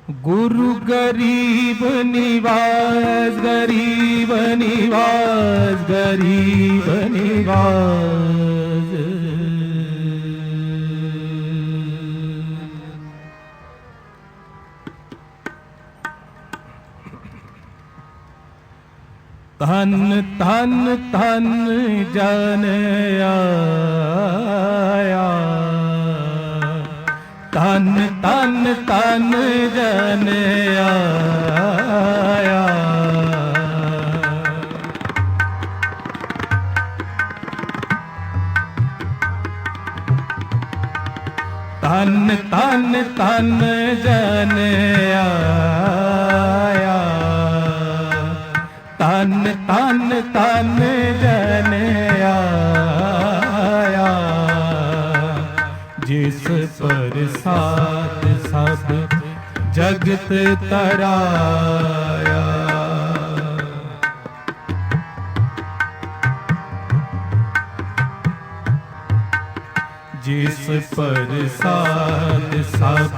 गुरु गरीब निवास, गरीब निवास, गरीब निवास। तन तन तन जन आया, तन तन तन जन आया। तन तन तन जन आया, तन तन तन जन आया। जिस प्रसाद सब जगत तराया, जिस प्रसाद सब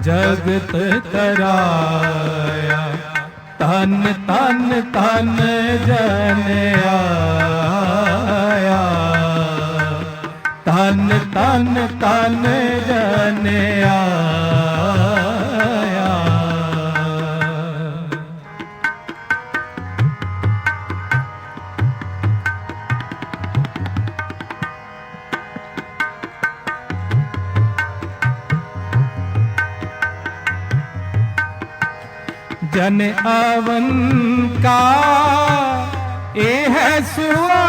जगत तराया। तन तन तन जन आया, तन तन तन जन आया। जन आवन का ए है सुआ,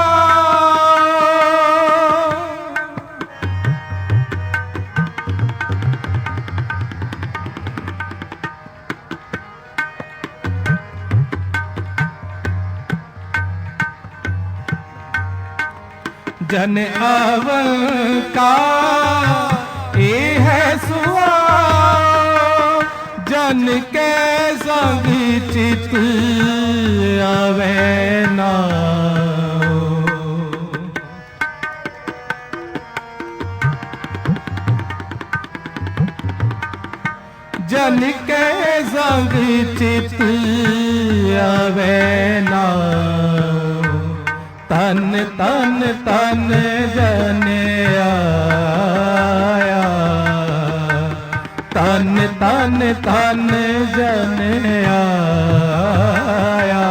जन आवन का ए है सुआ। जन के संग चित आवे ना, जन के संग चित आवे ना। तन तन तन जन आया, तन तन तन जन आया।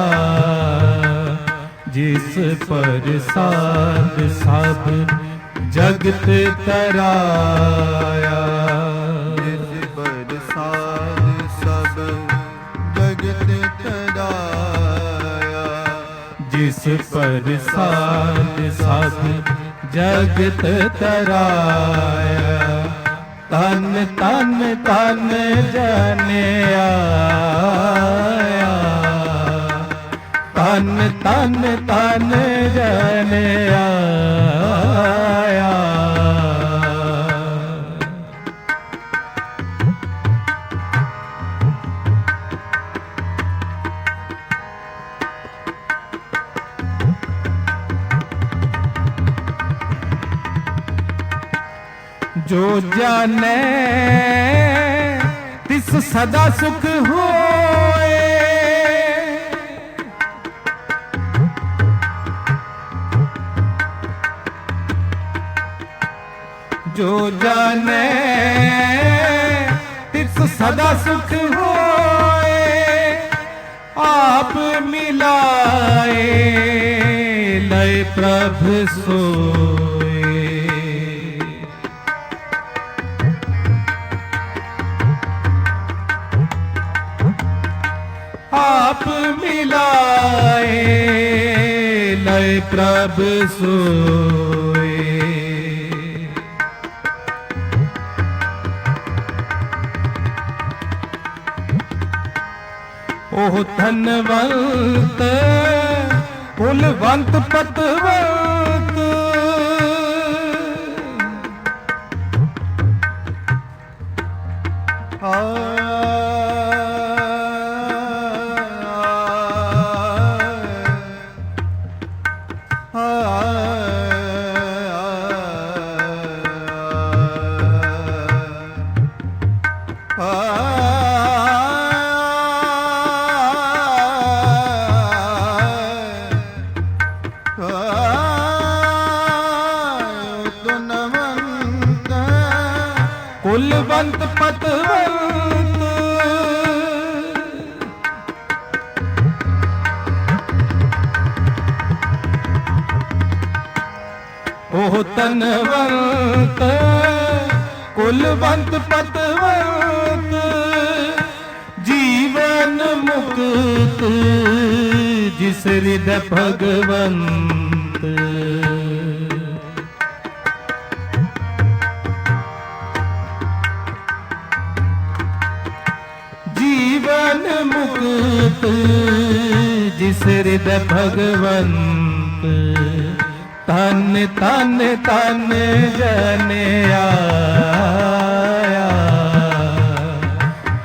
जिस प्रसाद सब जगत तराया, जिस प्रसाद सब जगत तराया। जिस प्रसाद सब जगत तराया। तन तन तन जन आया, तन तन तन जन आया। जो जाने तिस सदा सुख होए, जो जाने तिस सदा सुख होए। आप मिलाए लय प्रभु सोए, आप मिलाए लय प्रभु सोए। ओह धनवंत कुलवंत पतवंत, ਪਤਵੰਤ ਉਹ ਤਨਵੰਤ ਕੁਲਵੰਤ ਪਤਵੰਤ ਜੀਵਨ ਮੁਕਤ ਜਿਸ ਹਿਰਦੈ ਭਗਵੰਤ ਜੀਵਨ ਮੁਕਤ ਜਿਸ ਹਿਰਦੈ ਭਗਵੰਤ ਤਨ ਤਨ ਤਨ ਜਨ ਆਇਆ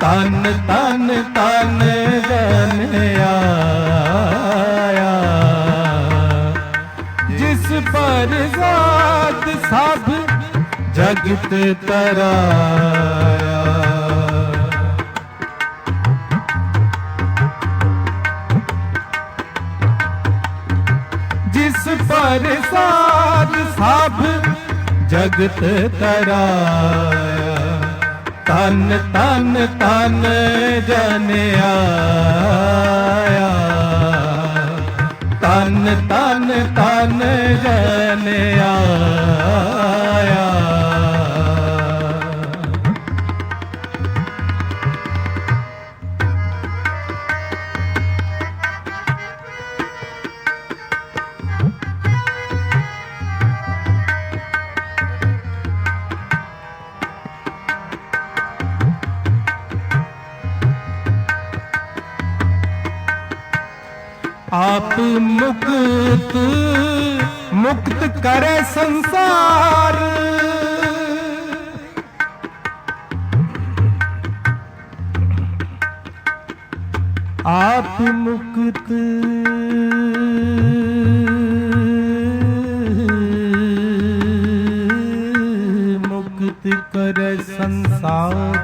ਤਨ ਤਨ ਤਨ ਜਨ ਆਇਆ ਜਿਸ ਪਰ ਜ਼ਾਤ ਸਭ ਜਗਤ ਤਰਾਇਆ ਜਿਸ ਪਰ ਸਾਧ ਸਭ ਜਗਤ ਤਰਾਇਆ ਤਨ ਤਨ ਤਨ ਜਨ ਆਇਆ ਤਨ ਤਨ ਤਨ ਜਨ ਆਇਆ आप मुक्त मुक्त करे संसार आप मुक्त मुक्त करे संसार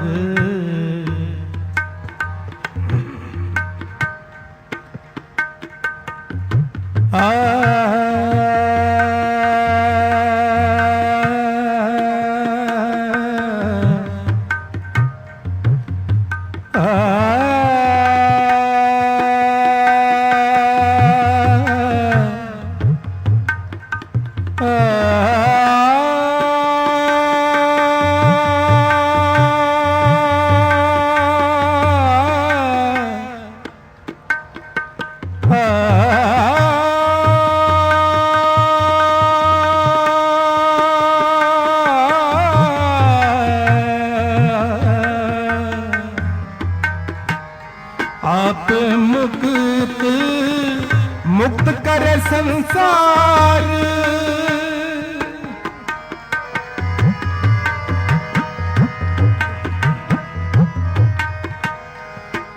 आप मुक्त मुक्त करे संसार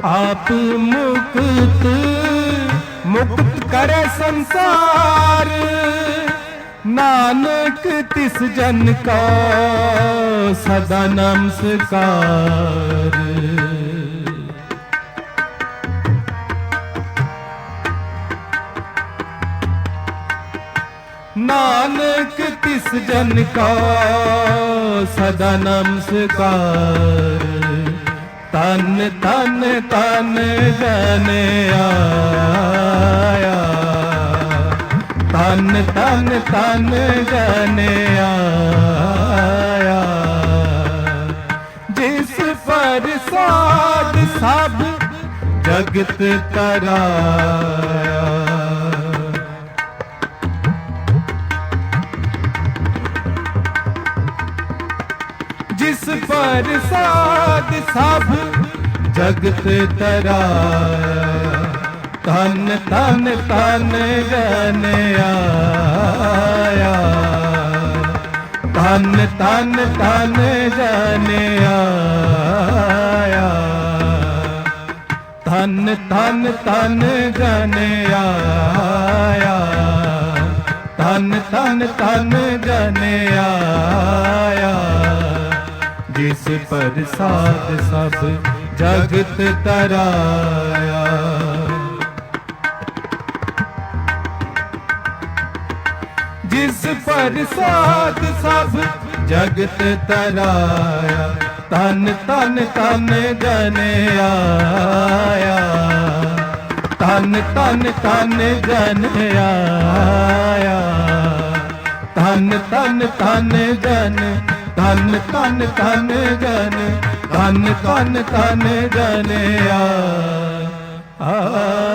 आप मुक्त मुक्त करे संसार नानक तिस जन का सदा नमस्कार नानक तिस जन का सदा नमस्कार तन तन तन जन आया तन तन तन जन आया जिस पर साध सब जगत तराया जिस पर साध सब जगत तराया तन तन तन जन आया तन तन तन जन आया तन तन तन जन आया तन तन तन जन आया जिस पर साध सब जगत तराया जिस पर साध सब जगत तराया ਧਨ ਧਨ ਧਨ ਜਨ ਆਇਆ, ਧਨ ਧਨ ਧਨ ਜਨ ਆਇਆ, ਧਨ ਧਨ ਧਨ ਜਨ, ਧਨ ਧਨ ਧਨ ਜਨ, ਧਨ ਧਨ ਧਨ ਜਨ ਆਇਆ।